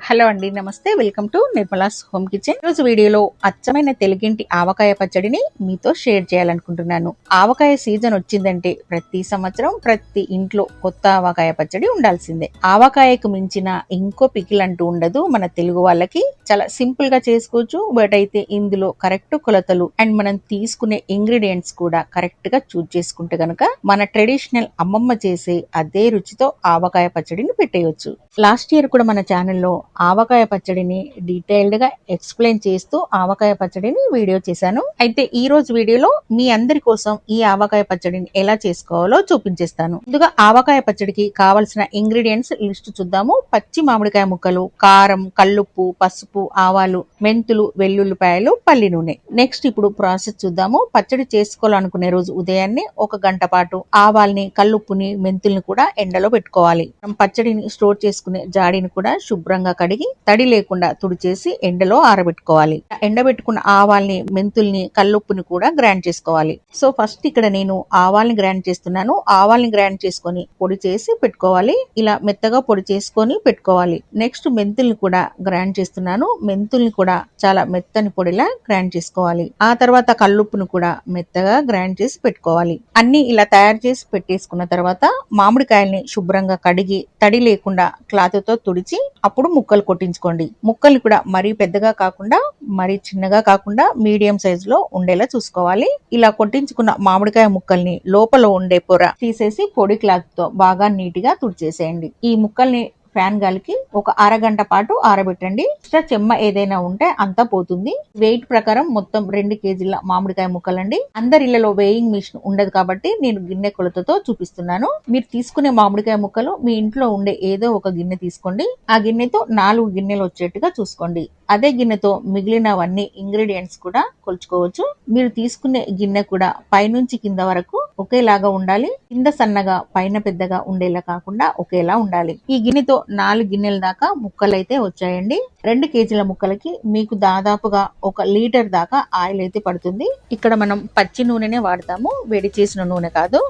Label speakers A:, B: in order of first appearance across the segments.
A: Hello అండి, నమస్తే. Welcome to Nirmala's home kitchen. రోజు వీడియోలో అచ్చమైన తెలుగింటి ఆవకాయ పచ్చడిని మీతో షేర్ చేయాలనుకుంటున్నాను. ఆవకాయ సీజన్ వచ్చిందంటే ప్రతి సంవత్సరం ప్రతి ఇంట్లో కొత్త ఆవకాయ పచ్చడి ఉండాల్సిందే. ఆవకాయకు మించిన ఇంకో పికిల్ అంటూ ఉండదు మన తెలుగు వాళ్ళకి. చాలా సింపుల్ గా చేసుకోవచ్చు. బట్ అయితే ఇందులో కరెక్ట్ కొలతలు అండ్ మనం తీసుకునే ఇంగ్రీడియంట్స్ కూడా కరెక్ట్ గా చూస్ చేసుకుంటే గనక మన ట్రెడిషనల్ అమ్మమ్మ చేసే అదే రుచితో ఆవకాయ పచ్చడిని పెట్టేయొచ్చు. లాస్ట్ ఇయర్ కూడా మన ఛానల్లో ఆవకాయ పచ్చడిని డీటెయిల్డ్ గా ఎక్స్ప్లెయిన్ చేస్తూ ఆవకాయ పచ్చడిని వీడియో చేశాను. అయితే ఈ రోజు వీడియోలో మీ అందరి కోసం ఈ ఆవకాయ పచ్చడిని ఎలా చేసుకోవాలో చూపించేస్తాను. ముందుగా ఆవకాయ పచ్చడికి కావలసిన ఇంగ్రీడియంట్స్ లిస్ట్ చూద్దాము. పచ్చి మామిడికాయ ముక్కలు, కారం, కల్లుప్పు, పసుపు, ఆవాలు, మెంతులు, వెల్లుల్లిపాయలు, పల్లి నూనె. నెక్స్ట్ ఇప్పుడు ప్రాసెస్ చూద్దాము. పచ్చడి చేసుకోవాలనుకునే రోజు ఉదయాన్నే 1 గంట పాటు ఆవాల్ని, కల్లుప్పుని, మెంతుల్ని కూడా ఎండలో పెట్టుకోవాలి. పచ్చడిని స్టోర్ చేసుకునే జాడీని కూడా శుభ్రంగా కడిగి తడి లేకుండా తుడిచేసి ఎండలో ఆరబెట్టుకోవాలి. ఎండబెట్టుకున్న ఆవాల్ని, మెంతుల్ని, కల్లుప్పుని కూడా గ్రైండ్ చేసుకోవాలి. సో ఫస్ట్ ఇక్కడ నేను ఆవాల్ని గ్రైండ్ చేస్తున్నాను. ఆవాల్ని గ్రైండ్ చేసుకొని పొడి చేసి పెట్టుకోవాలి. ఇలా మెత్తగా పొడి చేసుకొని పెట్టుకోవాలి. నెక్స్ట్ మెంతుల్ని కూడా గ్రైండ్ చేస్తున్నాను. మెంతుల్ని కూడా చాలా మెత్తని పొడిలా గ్రైండ్ చేసుకోవాలి. ఆ తర్వాత కల్లుప్పును కూడా మెత్తగా గ్రైండ్ చేసి పెట్టుకోవాలి. అన్ని ఇలా తయారు చేసి పెట్టేసుకున్న తర్వాత మామిడికాయల్ని శుభ్రంగా కడిగి తడి లేకుండా క్లాత్ తో తుడిచి అప్పుడు ముక్కలు కొట్టించుకోండి. ముక్కల్ని కూడా మరీ పెద్దగా కాకుండా మరీ చిన్నగా కాకుండా మీడియం సైజ్ లో ఉండేలా చూసుకోవాలి. ఇలా కొట్టించుకున్న మామిడికాయ ముక్కల్ని లోపల ఉండే పొర తీసేసి పొడి క్లాత్ తో బాగా నీట్ గా తుడిచేసేయండి. ఈ ముక్కల్ని ఫ్యాన్ గాలికి ఒక అరగంట పాటు ఆరబెట్టండి. ఎక్స్ట్రా చెమ్మ ఏదైనా ఉంటే అంతా పోతుంది. వెయిట్ ప్రకారం మొత్తం 2 కేజీల మామిడికాయ ముక్కలండి. అందరి ఇళ్లలో వేయింగ్ మిషన్ ఉండదు కాబట్టి నేను గిన్నె కొలతతో చూపిస్తున్నాను. మీరు తీసుకునే మామిడికాయ ముక్కలు మీ ఇంట్లో ఉండే ఏదో ఒక గిన్నె తీసుకోండి. ఆ గిన్నెతో 4 గిన్నెలు వచ్చేట్టుగా చూసుకోండి. అదే గిన్నెతో మిగిలినవన్నీ ఇంగ్రీడియంట్స్ కూడా కొలుచుకోవచ్చు. మీరు తీసుకునే గిన్నె కూడా పైనుంచి కింద వరకు ఒకేలాగా ఉండాలి. కింద సన్నగా పైన పెద్దగా ఉండేలా కాకుండా ఒకేలా ఉండాలి. ఈ గిన్నెతో 4 గిన్నెల దాకా ముక్కలైతే వచ్చాయండి. 2 కేజీల ముక్కలకి మీకు దాదాపుగా 1 లీటర్ దాకా ఆయిల్ అయితే పడుతుంది. ఇక్కడ మనం పచ్చి నూనెనే వాడతాము, వేడి చేసిన నూనె కాదు.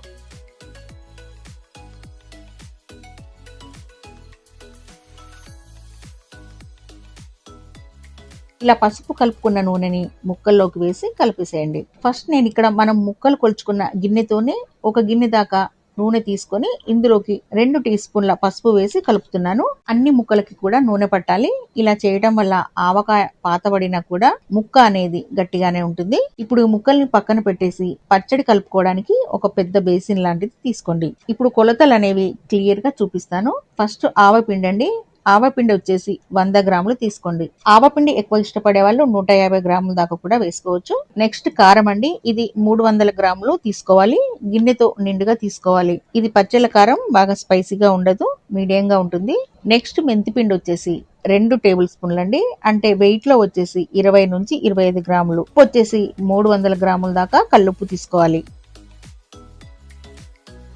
A: ఇలా పసుపు కలుపుకున్న నూనెని ముక్కల్లోకి వేసి కలిపేసేయండి. ఫస్ట్ నేను ఇక్కడ మనం ముక్కలు కొలుచుకున్న గిన్నెతోనే 1 గిన్నె దాకా నూనె తీసుకొని ఇందులోకి 2 టీ స్పూన్ల పసుపు వేసి కలుపుతున్నాను. అన్ని ముక్కలకి కూడా నూనె పట్టాలి. ఇలా చేయడం వల్ల ఆవకాయ పాతబడినా కూడా ముక్క అనేది గట్టిగానే ఉంటుంది. ఇప్పుడు ముక్కల్ని పక్కన పెట్టేసి పచ్చడి కలుపుకోవడానికి ఒక పెద్ద బేసిన్ లాంటిది తీసుకోండి. ఇప్పుడు కొలతలు అనేవి క్లియర్ గా చూపిస్తాను. ఫస్ట్ ఆవపిండి అండి. ఆవపిండి వచ్చేసి 100 గ్రాములు తీసుకోండి. ఆవపిండి ఎక్కువ ఇష్టపడే వాళ్ళు 150 గ్రాముల దాకా కూడా వేసుకోవచ్చు. నెక్స్ట్ కారం అండి. ఇది 300 గ్రాములు తీసుకోవాలి. గిన్నెతో నిండుగా తీసుకోవాలి. ఇది పచ్చళ్ళ కారం, బాగా స్పైసీగా ఉండదు, మీడియం గా ఉంటుంది. నెక్స్ట్ మెంతిపిండి వచ్చేసి 2 టేబుల్ స్పూన్లు అండి. అంటే వెయిట్ లో వచ్చేసి 20 నుంచి 25 గ్రాములు. ఉప్పు వచ్చేసి 300 గ్రాముల దాకా కల్లుప్పు తీసుకోవాలి.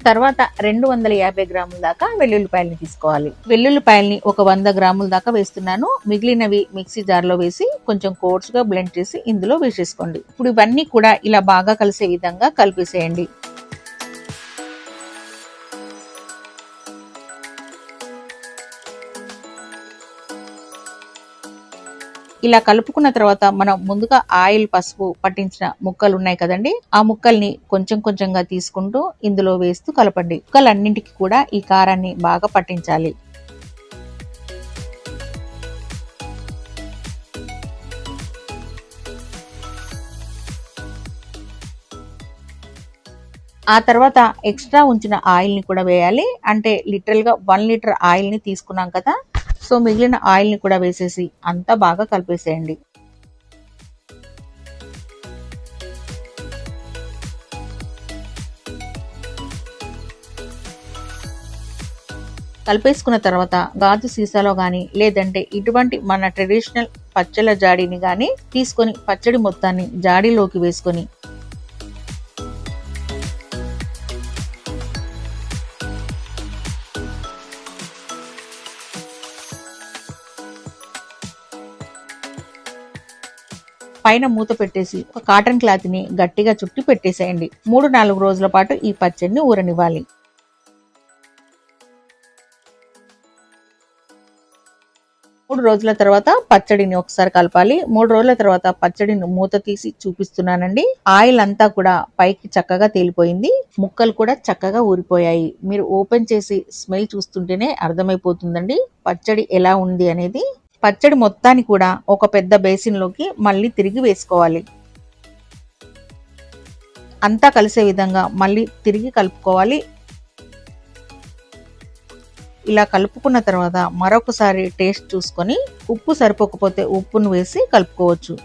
A: తర్వాత 250 గ్రాముల దాకా వెల్లుల్లిపాయలని తీసుకోవాలి. వెల్లుల్లిపాయల్ని ఒక 100 గ్రాముల దాకా వేస్తున్నాను. మిగిలినవి మిక్సీ జార్ లో వేసి కొంచెం కోర్స్ గా బ్లెండ్ చేసి ఇందులో వేసేసుకోండి. ఇప్పుడు ఇవన్నీ కూడా ఇలా బాగా కలిసే విధంగా కలిపేసేయండి. ఇలా కలుపుకున్న తర్వాత మనం ముందుగా ఆయిల్, పసుపు పట్టించిన ముక్కలు ఉన్నాయి కదండి, ఆ ముక్కల్ని కొంచెం కొంచెంగా తీసుకుంటూ ఇందులో వేస్తూ కలపండి. ముక్కలన్నింటికి కూడా ఈ కారాన్ని బాగా పట్టించాలి. ఆ తర్వాత ఎక్స్ట్రా ఉంచిన ఆయిల్ ని కూడా వేయాలి. అంటే లిటరల్ గా 1 లీటర్ ఆయిల్ ని తీసుకున్నాం కదా, సో మిగిలిన ఆయిల్ ని కూడా వేసేసి అంతా బాగా కలిపేసేయండి. కలిపేసుకున్న తర్వాత గాజు సీసాలో గాని లేదంటే ఇటువంటి మన ట్రెడిషనల్ పచ్చళ్ళ జాడీని గాని తీసుకొని పచ్చడి మొత్తాన్ని జాడీలోకి వేసుకొని పైన మూత పెట్టేసి ఒక కాటన్ క్లాత్ ని గట్టిగా చుట్టి పెట్టేసేయండి. 3-4 రోజుల పాటు ఈ పచ్చడిని ఊరనివ్వాలి. 3 రోజుల తర్వాత పచ్చడిని ఒకసారి కలపాలి. 3 రోజుల తర్వాత పచ్చడిని మూత తీసి చూపిస్తున్నానండి. ఆయిల్ అంతా కూడా పైకి చక్కగా తేలిపోయింది. ముక్కలు కూడా చక్కగా ఊరిపోయాయి. మీరు ఓపెన్ చేసి స్మెల్ చూస్తుంటేనే అర్థమైపోతుందండి పచ్చడి ఎలా ఉంది అనేది. పచ్చడి మొత్తాన్ని కూడా ఒక పెద్ద బేసిన్లోకి మళ్ళీ తిరిగి వేసుకోవాలి. అంతా కలిసే విధంగా మళ్ళీ తిరిగి కలుపుకోవాలి. ఇలా కలుపుకున్న తర్వాత మరొకసారి టేస్ట్ చూసుకొని ఉప్పు సరిపోకపోతే ఉప్పును వేసి కలుపుకోవచ్చు.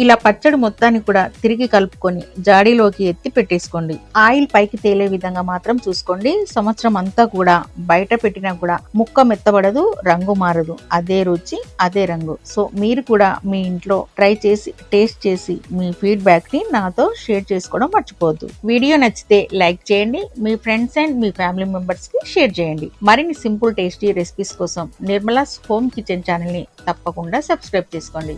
A: ఇలా పచ్చడి మొత్తాన్ని కూడా తిరిగి కలుపుకొని జాడీలోకి ఎత్తి పెట్టేసుకోండి. ఆయిల్ పైకి తేలే విధంగా మాత్రం చూసుకోండి. సంవత్సరం అంతా కూడా బయట పెట్టినా కూడా ముక్క మెత్తబడదు, రంగు మారదు. అదే రుచి, అదే రంగు. సో మీరు కూడా మీ ఇంట్లో ట్రై చేసి టేస్ట్ చేసి మీ ఫీడ్బ్యాక్ ని నాతో షేర్ చేసుకోవడం మర్చిపోవద్దు. వీడియో నచ్చితే లైక్ చేయండి. మీ ఫ్రెండ్స్ అండ్ మీ ఫ్యామిలీ మెంబర్స్ కి షేర్ చేయండి. మరిన్ని సింపుల్ టేస్టీ రెసిపీస్ కోసం నిర్మలాస్ హోమ్ కిచెన్ ఛానల్ ని తప్పకుండా సబ్స్క్రైబ్ చేసుకోండి.